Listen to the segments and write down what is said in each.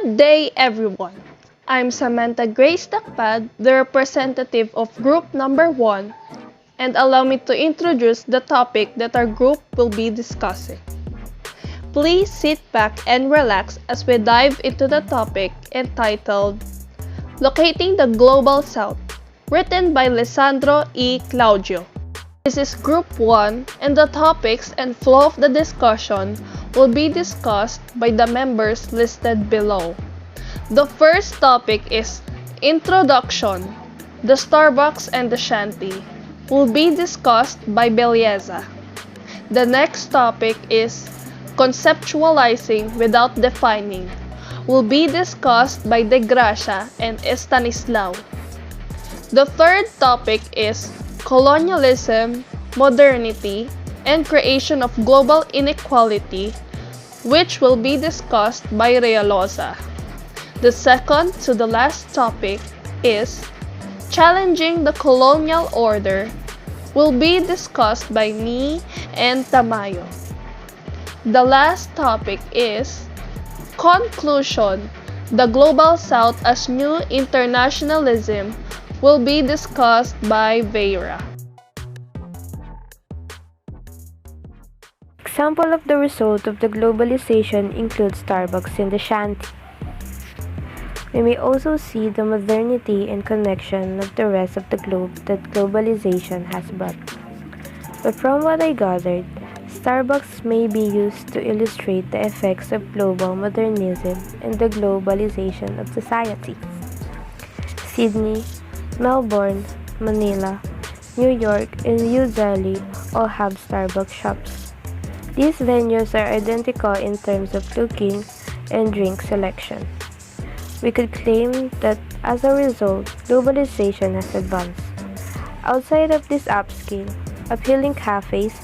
Good day, everyone. I'm Samantha Tacbad, the representative of Group Number 1, and allow me to introduce the topic that our group will be discussing. Please sit back and relax as we dive into the topic entitled Locating the Global South, written by Lisandro e Claudio. This is Group 1, and the topics and flow of the discussion will be discussed by the members listed below. The first topic is Introduction. The Starbucks and the Shanty will be discussed by Belleza. The next topic is Conceptualizing without defining will be discussed by De Gracia and Estanislao. The third topic is Colonialism, Modernity, and Creation of Global Inequality, which will be discussed by Realoza. The second to the last topic is Challenging the Colonial Order, will be discussed by me and Tamayo. The last topic is Conclusion, the Global South as New Internationalism, will be discussed by Veyra. Example of the result of the globalization includes Starbucks in the Shanty. We may also see the modernity and connection of the rest of the globe that globalization has brought. But from what I gathered, Starbucks may be used to illustrate the effects of global modernism and the globalization of society. Sydney, Melbourne, Manila, New York, and New Delhi all have Starbucks shops. These venues are identical in terms of looking and drink selection. We could claim that as a result, globalization has advanced. Outside of these upscale, appealing cafes,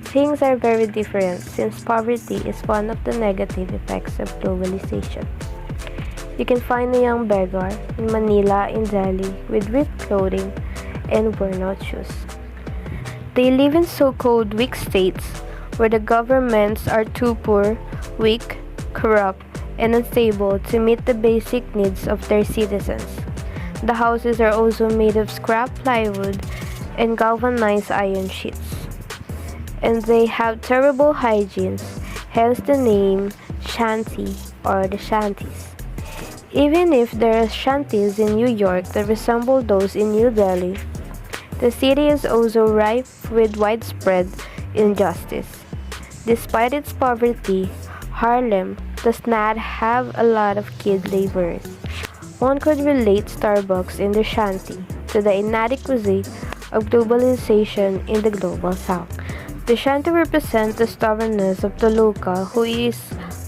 things are very different since poverty is one of the negative effects of globalization. You can find a young beggar in Manila and Delhi with ripped clothing and worn-out shoes. They live in so-called weak states where the governments are too poor, weak, corrupt, and unstable to meet the basic needs of their citizens. The houses are also made of scrap plywood and galvanized iron sheets. And they have terrible hygiene, hence the name shanty or the shanties. Even if there are shanties in New York that resemble those in New Delhi, the city is also rife with widespread injustice. Despite its poverty, Harlem does not have a lot of kid laborers. One could relate Starbucks in the shanty to the inadequacy of globalization in the global south. The shanty represents the stubbornness of the local who is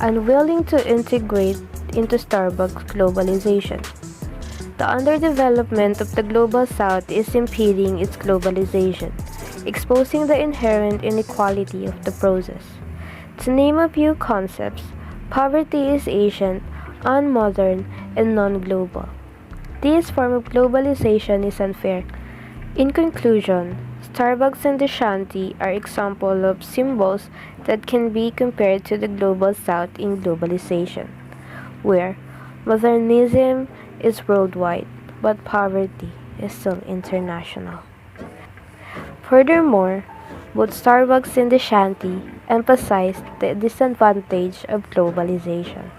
unwilling to integrate into Starbucks globalization. The underdevelopment of the global south is impeding its globalization, exposing the inherent inequality of the process. To name a few concepts, poverty is ancient, unmodern, and non-global. This form of globalization is unfair. In conclusion, Starbucks and the Shanty are examples of symbols that can be compared to the global south in globalization, where modernism is worldwide, but poverty is still international. Furthermore, both Starbucks and the Shanty emphasize the disadvantage of globalization.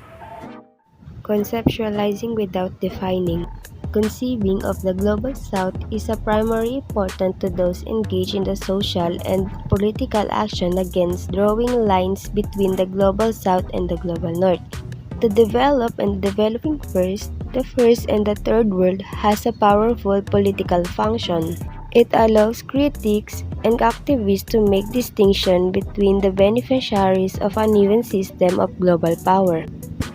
Conceptualizing without defining. Conceiving of the Global South is a primary important to those engaged in the social and political action against drawing lines between the Global South and the Global North. The developed and developing first, the first and the third world has a powerful political function. It allows critics and activists to make distinction between the beneficiaries of an uneven system of global power.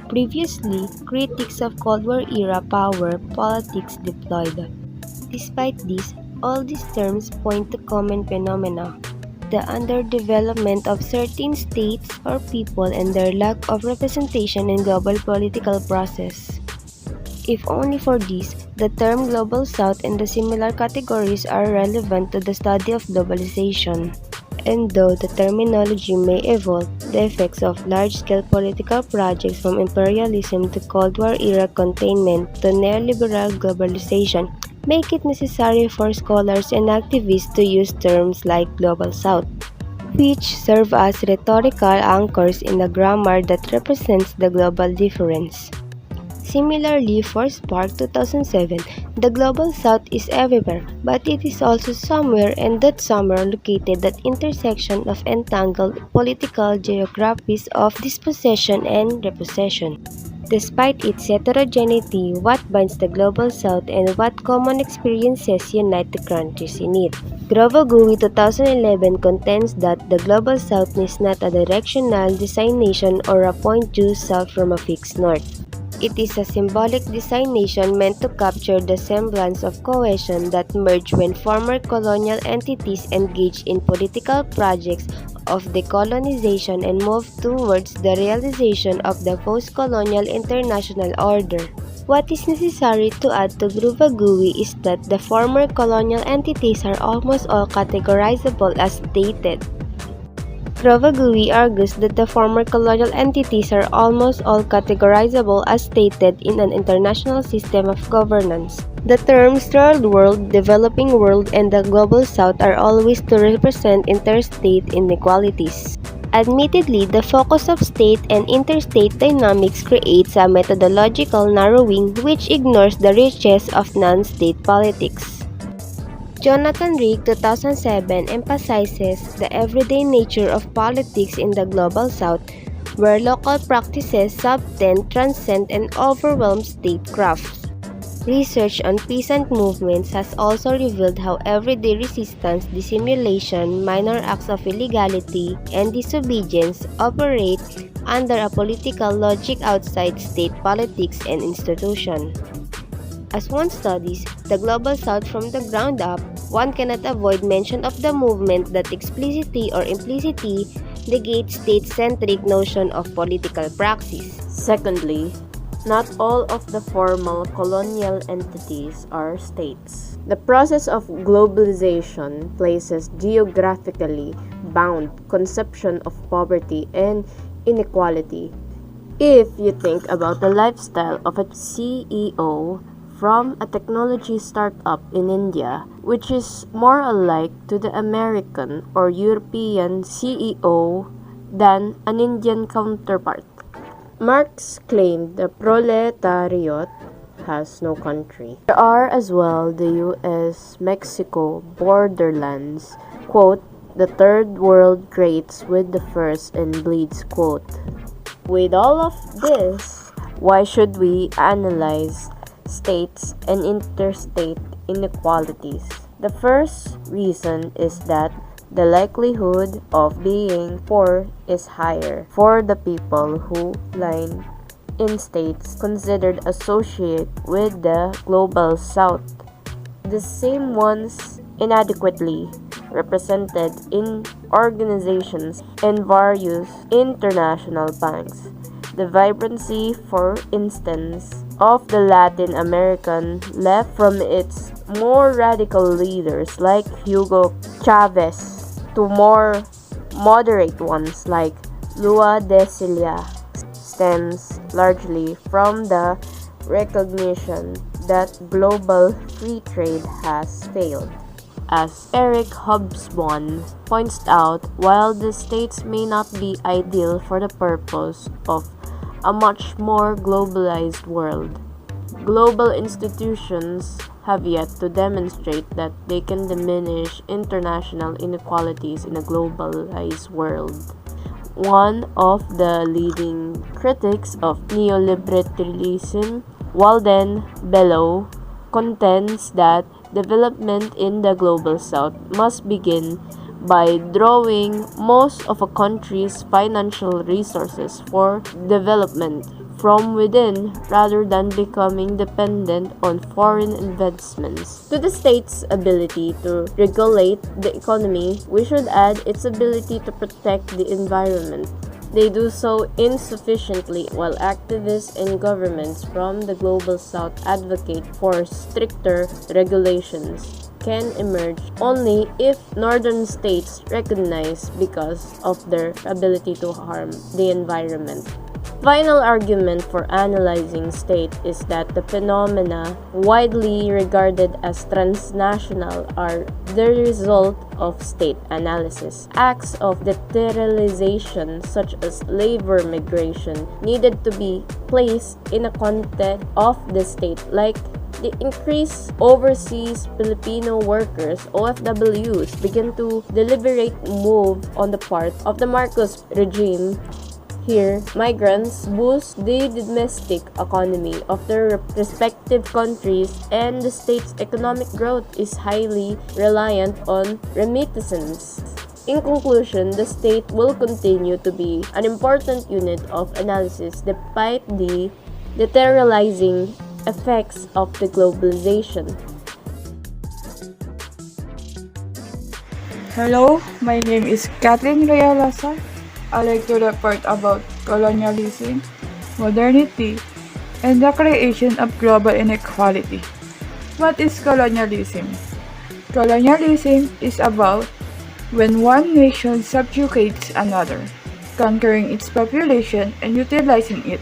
Previously, critics of Cold War era power politics deployed. Despite this, all these terms point to common phenomena: the underdevelopment of certain states or people and their lack of representation in global political process. If only for this, the term Global South and the similar categories are relevant to the study of globalization. And though the terminology may evolve, the effects of large-scale political projects from imperialism to Cold War-era containment to neoliberal globalization make it necessary for scholars and activists to use terms like Global South, which serve as rhetorical anchors in a grammar that represents the global difference. Similarly, for Spark 2007, the Global South is everywhere, but it is also somewhere, and that somewhere located at intersection of entangled political geographies of dispossession and repossession. Despite its heterogeneity, what binds the Global South and what common experiences unite the countries in it? Grover Gui 2011 contends that the Global South is not a directional designation or a point due south from a fixed north. It is a symbolic designation meant to capture the semblance of cohesion that merged when former colonial entities engaged in political projects of decolonization and moved towards the realization of the post-colonial international order. What is necessary to add to Gruvagui is that the former colonial entities are almost all categorizable as stated. Grovagui argues that the former colonial entities are almost all categorizable as stated in an international system of governance. The terms Third World, Developing World, and the Global South are always to represent interstate inequalities. Admittedly, the focus of state and interstate dynamics creates a methodological narrowing which ignores the riches of non-state politics. Jonathan Rigg 2007 emphasizes the everyday nature of politics in the Global South, where local practices subtend, transcend, and overwhelm statecraft. Research on peasant movements has also revealed how everyday resistance, dissimulation, minor acts of illegality, and disobedience operate under a political logic outside state politics and institutions. As one studies the Global South from the ground up, one cannot avoid mention of the movement that explicitly or implicitly negates state-centric notion of political praxis. Secondly, not all of the formal colonial entities are states. The process of globalization places geographically bound conception of poverty and inequality. If you think about the lifestyle of a CEO from a technology startup in India, which is more alike to the American or European CEO than an Indian counterpart. Marx claimed the proletariat has no country. There are as well the US-Mexico borderlands, quote, the third world creates with the first and bleeds, quote. With all of this, why should we analyze states and interstate inequalities? The first reason is that the likelihood of being poor is higher for the people who line in states considered associate with the Global South, the same ones inadequately represented in organizations and various international banks. The vibrancy, for instance, of the Latin American left from its more radical leaders like Hugo Chavez to more moderate ones like Lua de Silva stems largely from the recognition that global free trade has failed. As Eric Hobsbawm points out, while the states may not be ideal for the purpose of a much more globalized world, global institutions have yet to demonstrate that they can diminish international inequalities in a globalized world. One of the leading critics of neoliberalism, Walden Bellow, contends that development in the Global South must begin by drawing most of a country's financial resources for development from within rather than becoming dependent on foreign investments. To the state's ability to regulate the economy, we should add its ability to protect the environment. They do so insufficiently, while activists and governments from the Global South advocate for stricter regulations. can emerge only if northern states recognize because of their ability to harm the environment. Final argument for analyzing state is that the phenomena widely regarded as transnational are the result of state analysis. Acts of deteriorization such as labor migration needed to be placed in a context of the state, like the increased overseas Filipino workers (OFWs) began to deliberate move on the part of the Marcos regime. Here, migrants boost the domestic economy of their respective countries, and the state's economic growth is highly reliant on remittances. In conclusion, the state will continue to be an important unit of analysis despite the deteriorizing effects of the globalization. Hello, my name is Kathleen Realoza. I like to report about colonialism, modernity, and the creation of global inequality. What is colonialism? Colonialism is about when one nation subjugates another, conquering its population and utilizing it,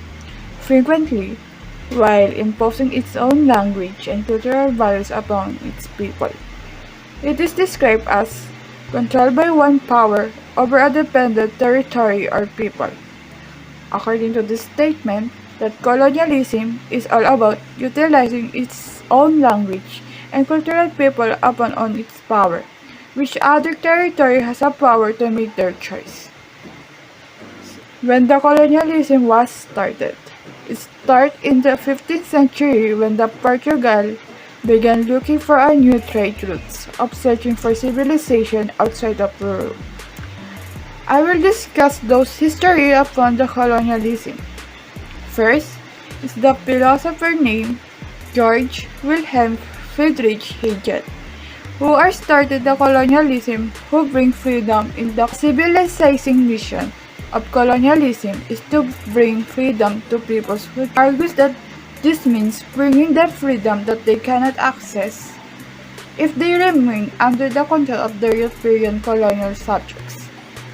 frequently while imposing its own language and cultural values upon its people. It is described as controlled by one power over a dependent territory or people. According to this statement, that colonialism is all about utilizing its own language and cultural people upon its power, which other territory has a power to make their choice. When the colonialism was started, it started in the 15th century when the Portugal began looking for a new trade routes of searching for civilization outside of Europe. I will discuss those history upon the colonialism. First is the philosopher named George Wilhelm Friedrich Hegel, who started the colonialism who bring freedom in the civilizing mission of colonialism is to bring freedom to peoples who argues that this means bringing them freedom that they cannot access if they remain under the control of the European colonial subjects.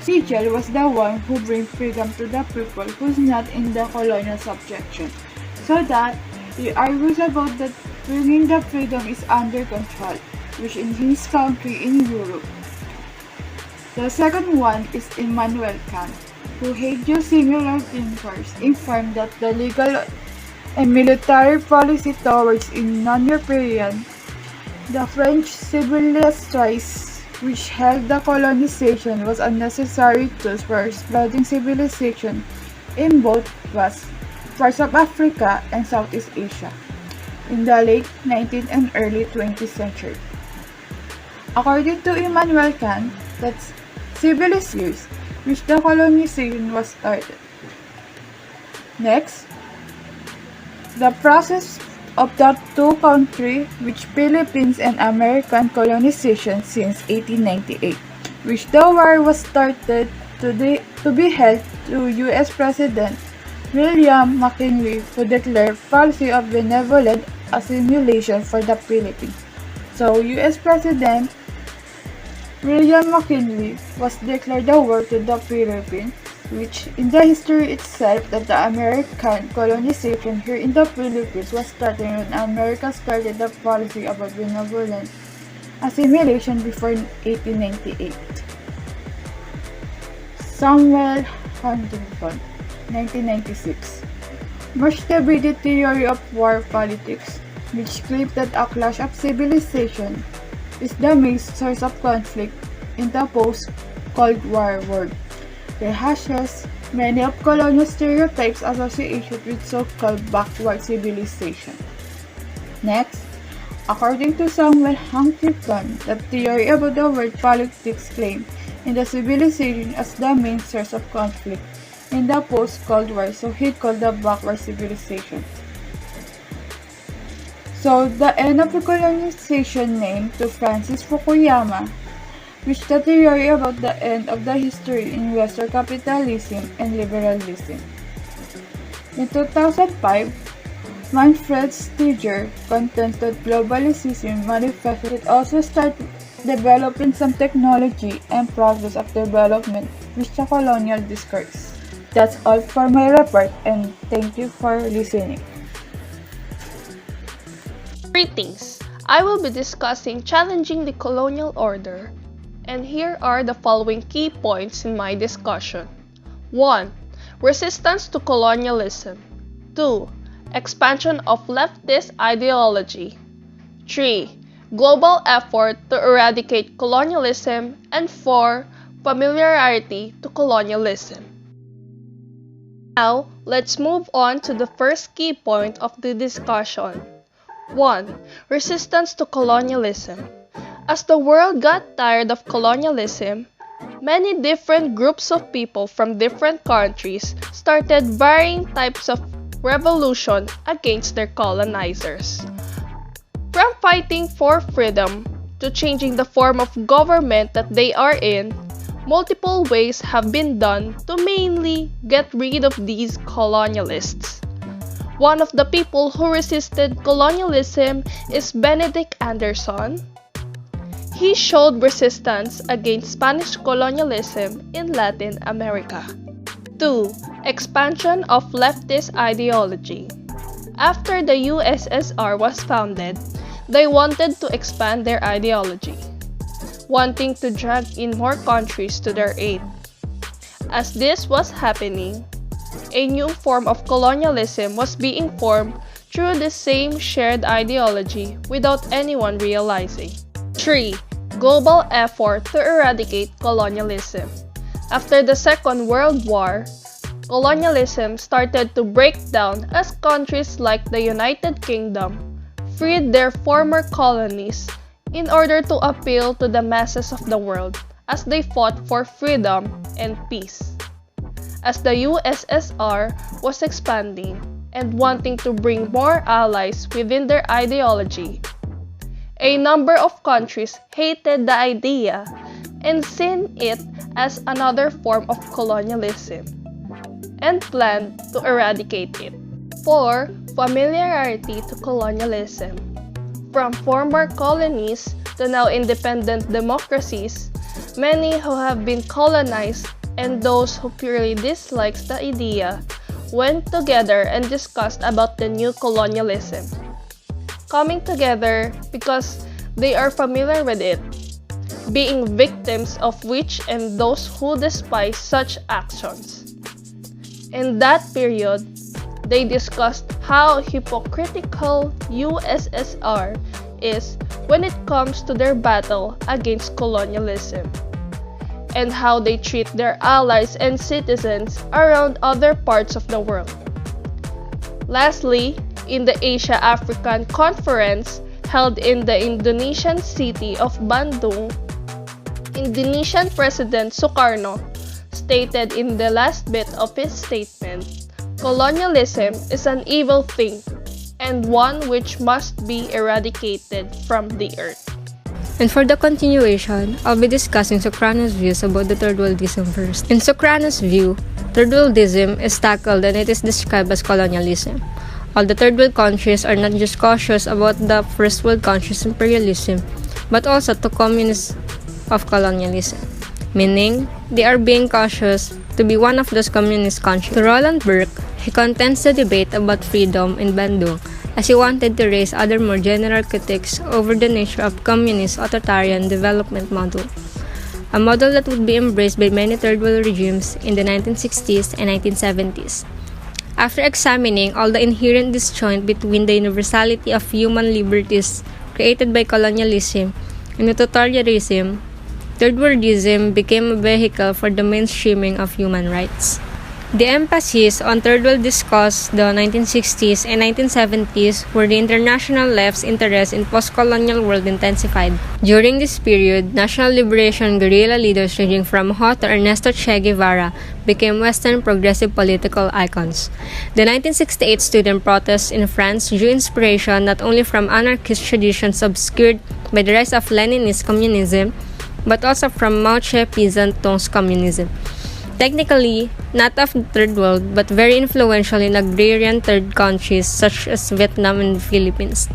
Hegel was the one who brings freedom to the people who's not in the colonial subjection, so that he argues about that bringing the freedom is under control, which in his country in Europe. The second one is Immanuel Kant, who Hegel's similar thinkers informed that the legal and military policy towards in non-European, the French civilizations which held the colonization was a necessary tool for spreading civilization in both vast parts of Africa and Southeast Asia in the late 19th and early 20th century. According to Immanuel Kant, that's civilization which the colonization was started. Next, the process of the two countries, which Philippines and American colonization since 1898, which the war was started to be held to U.S. President William McKinley, who declared policy of benevolent assimilation for the Philippines. So, U.S. President William McKinley was declared the war to the Philippines, which in the history itself that the American colonization here in the Philippines was starting when America started the policy about benevolent assimilation before 1898. Samuel Huntington, 1996. Much debated theory of war politics, which claimed that a clash of civilization is the main source of conflict in the post-Cold War world. Rehashes many of colonial stereotypes associated with so-called backward civilization. Next, according to Samuel Huntington, the theory about the world politics claim in the civilization as the main source of conflict in the post-Cold War, so he called the backward civilization. So, the end of the colonization named to Francis Fukuyama, which the theory about the end of the history in Western capitalism and liberalism. In 2005, Manfred Stiger contends that globalization manifested. It also started developing some technology and process of development with the colonial discourse. That's all for my report, and thank you for listening. Greetings! I will be discussing challenging the colonial order, and here are the following key points in my discussion. 1. Resistance to colonialism. 2. Expansion of leftist ideology. 3. Global effort to eradicate colonialism. And 4. Familiarity to colonialism. Now, let's move on to the first key point of the discussion. 1. Resistance to colonialism. As the world got tired of colonialism, many different groups of people from different countries started varying types of revolution against their colonizers. From fighting for freedom to changing the form of government that they are in, multiple ways have been done to mainly get rid of these colonialists. One of the people who resisted colonialism is Benedict Anderson. He showed resistance against Spanish colonialism in Latin America. 2. Expansion of leftist ideology. After the USSR was founded, they wanted to expand their ideology, wanting to drag in more countries to their aid. As this was happening, a new form of colonialism was being formed through the same shared ideology without anyone realizing. 3. Global effort to eradicate colonialism. After the Second World War, colonialism started to break down as countries like the United Kingdom freed their former colonies in order to appeal to the masses of the world as they fought for freedom and peace. As the USSR was expanding and wanting to bring more allies within their ideology, a number of countries hated the idea and seen it as another form of colonialism and planned to eradicate it. 4. Familiarity to colonialism. From former colonies to now independent democracies, many who have been colonized and those who purely dislikes the idea went together and discussed about the new colonialism, coming together because they are familiar with it, being victims of which and those who despise such actions. In that period, they discussed how hypocritical USSR is when it comes to their battle against colonialism, and how they treat their allies and citizens around other parts of the world. Lastly, in the Asia-African Conference held in the Indonesian city of Bandung, Indonesian President Sukarno stated in the last bit of his statement, "Colonialism is an evil thing and one which must be eradicated from the earth." And for the continuation, I'll be discussing Sukarno's views about the third worldism first. In Sukarno's view, third worldism is tackled and it is described as colonialism. All the third world countries are not just cautious about the first world countries' imperialism, but also to communists of colonialism, meaning they are being cautious to be one of those communist countries. To Roland Burke, he contends the debate about freedom in Bandung, as he wanted to raise other more general critiques over the nature of communist authoritarian development model, a model that would be embraced by many third world regimes in the 1960s and 1970s. After examining all the inherent disjoint between the universality of human liberties created by colonialism and totalitarianism, third worldism became a vehicle for the mainstreaming of human rights. The emphasis on third world discussed the 1960s and 1970s, where the international left's interest in post-colonial world intensified. During this period, national liberation guerrilla leaders ranging from Ho to Ernesto Che Guevara became Western progressive political icons. The 1968 student protests in France drew inspiration not only from anarchist traditions obscured by the rise of Leninist communism, but also from Mao Tse peasant Tong's communism. Technically, not of the third world, but very influential in agrarian third countries such as Vietnam and the Philippines,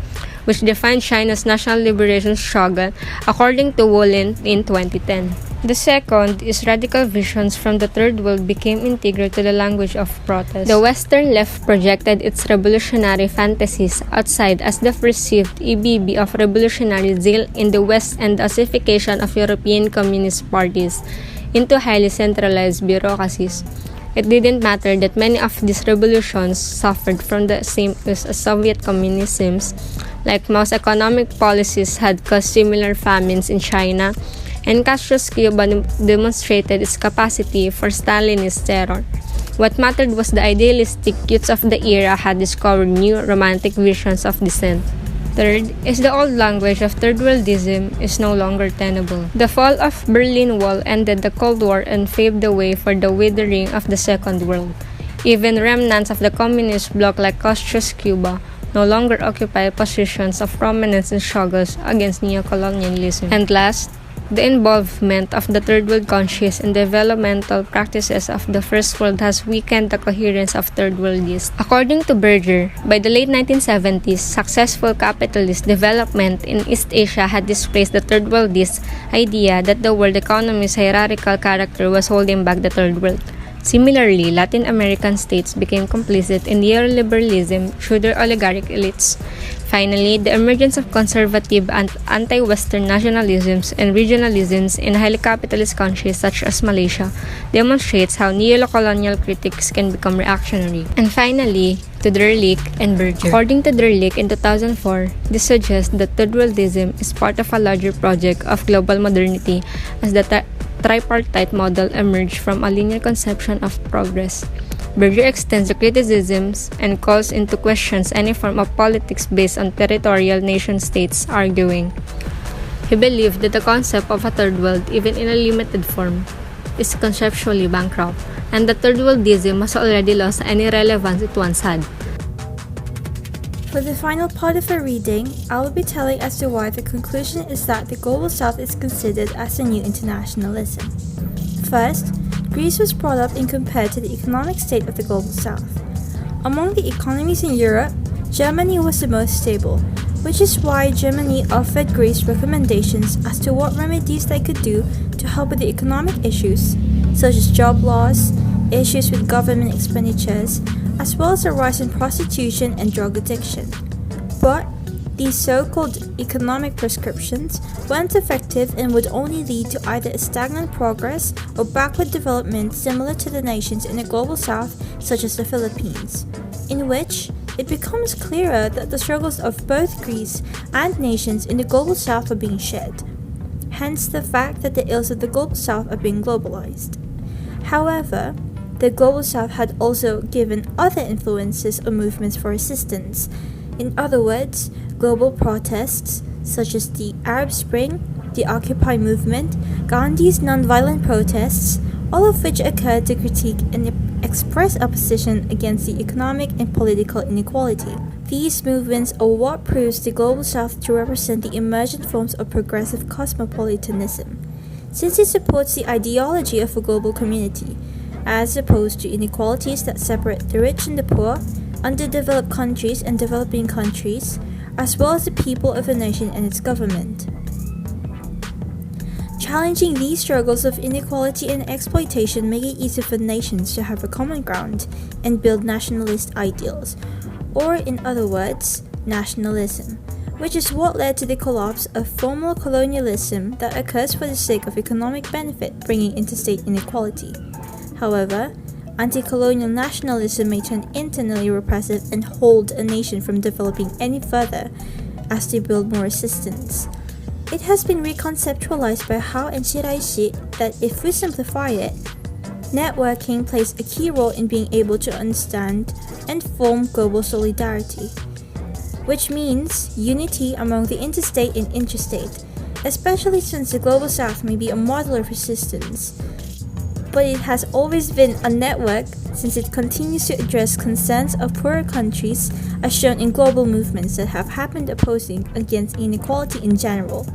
which defined China's national liberation struggle according to Wolin in 2010. The second is radical visions from the third world became integral to the language of protest. The Western left projected its revolutionary fantasies outside as the perceived EBB of revolutionary zeal in the West and the ossification of European communist parties into highly centralized bureaucracies. It didn't matter that many of these revolutions suffered from the same as Soviet communisms, like Mao's economic policies had caused similar famines in China, and Castro's Cuba demonstrated its capacity for Stalinist terror. What mattered was the idealistic youths of the era had discovered new romantic visions of dissent. Third is the old language of third worldism is no longer tenable. The fall of Berlin Wall ended the Cold War and paved the way for the withering of the Second World. Even remnants of the communist bloc like Castro's Cuba no longer occupy positions of prominence in struggles against neocolonialism. And last, the involvement of the third world conscious in developmental practices of the first world has weakened the coherence of third worldists. According to Berger, by the late 1970s, successful capitalist development in East Asia had displaced the third worldist idea that the world economy's hierarchical character was holding back the third world. Similarly, Latin American states became complicit in neoliberalism through their oligarchic elites. Finally, the emergence of conservative and anti-Western nationalisms and regionalisms in highly capitalist countries such as Malaysia demonstrates how neocolonial critics can become reactionary. And finally, to Derlich and Berger. According to Derlich in 2004, this suggests that third worldism is part of a larger project of global modernity as the tripartite model emerged from a linear conception of progress. Berger extends the criticisms and calls into questions any form of politics based on territorial nation-states, arguing, he believed that the concept of a third world, even in a limited form, is conceptually bankrupt, and that third worldism has already lost any relevance it once had. For the final part of our reading, I will be telling as to why the conclusion is that the Global South is considered as a new internationalism. First, Greece was brought up and compared to the economic state of the Global South. Among the economies in Europe, Germany was the most stable, which is why Germany offered Greece recommendations as to what remedies they could do to help with the economic issues, such as job loss, issues with government expenditures, as well as a rise in prostitution and drug addiction. But these so-called economic prescriptions weren't effective and would only lead to either a stagnant progress or backward development similar to the nations in the Global South, such as the Philippines, in which it becomes clearer that the struggles of both Greece and nations in the Global South are being shared. Hence the fact that the ills of the Global South are being globalized. However, the Global South had also given other influences or movements for assistance. In other words, global protests such as the Arab Spring, the Occupy movement, Gandhi's nonviolent protests, all of which occurred to critique and express opposition against the economic and political inequality. These movements are what proves the Global South to represent the emergent forms of progressive cosmopolitanism, since it supports the ideology of a global community, as opposed to inequalities that separate the rich and the poor, underdeveloped countries and developing countries, as well as the people of a nation and its government. Challenging these struggles of inequality and exploitation make it easier for nations to have a common ground and build nationalist ideals, or in other words, nationalism, which is what led to the collapse of formal colonialism that occurs for the sake of economic benefit, bringing interstate inequality. However, anti-colonial nationalism may turn internally repressive and hold a nation from developing any further as they build more resistance. It has been reconceptualized by Hao and Shiraishi that if we simplify it, networking plays a key role in being able to understand and form global solidarity, which means unity among the interstate and intrastate, especially since the Global South may be a model of resistance. But it has always been a network since it continues to address concerns of poorer countries as shown in global movements that have happened opposing against inequality in general.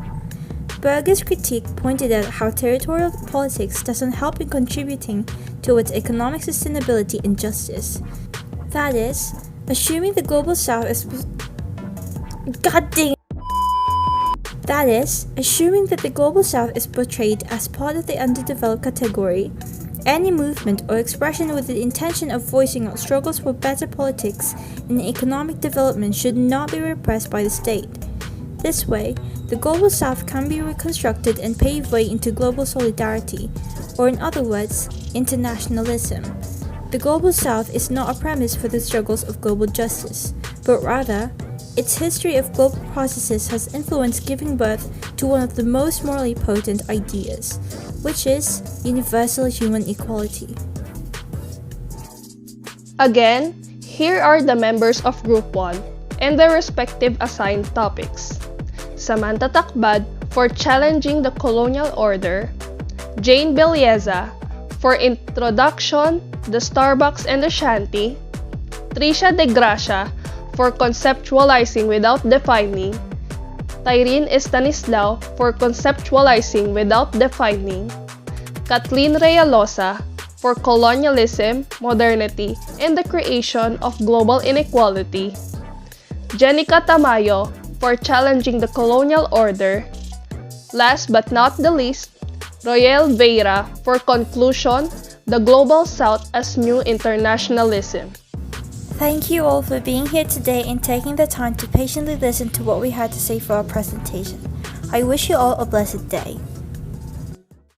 Berger's critique pointed out how territorial politics doesn't help in contributing towards economic sustainability and justice. That is, assuming the global south is assuming that the global south is portrayed as part of the underdeveloped category, any movement or expression with the intention of voicing out struggles for better politics and economic development should not be repressed by the state. This way, the global south can be reconstructed and pave way into global solidarity, or in other words, internationalism. The global south is not a premise for the struggles of global justice, but rather, its history of global processes has influenced giving birth to one of the most morally potent ideas, which is universal human equality. Again, here are the members of Group 1 and their respective assigned topics. Samantha Tacbad for challenging the colonial order, Belleza for introduction, the Starbucks and the shanty, Trisha de Gracia for conceptualizing without defining, Tyrene Estanislao for conceptualizing without defining, Kathleen Realoza for colonialism, modernity, and the creation of global inequality, Jenica Tamayo for challenging the colonial order, last but not the least, Roiel Veyra for conclusion, the global south as new internationalism. Thank you all for being here today and taking the time to patiently listen to what we had to say for our presentation. I wish you all a blessed day.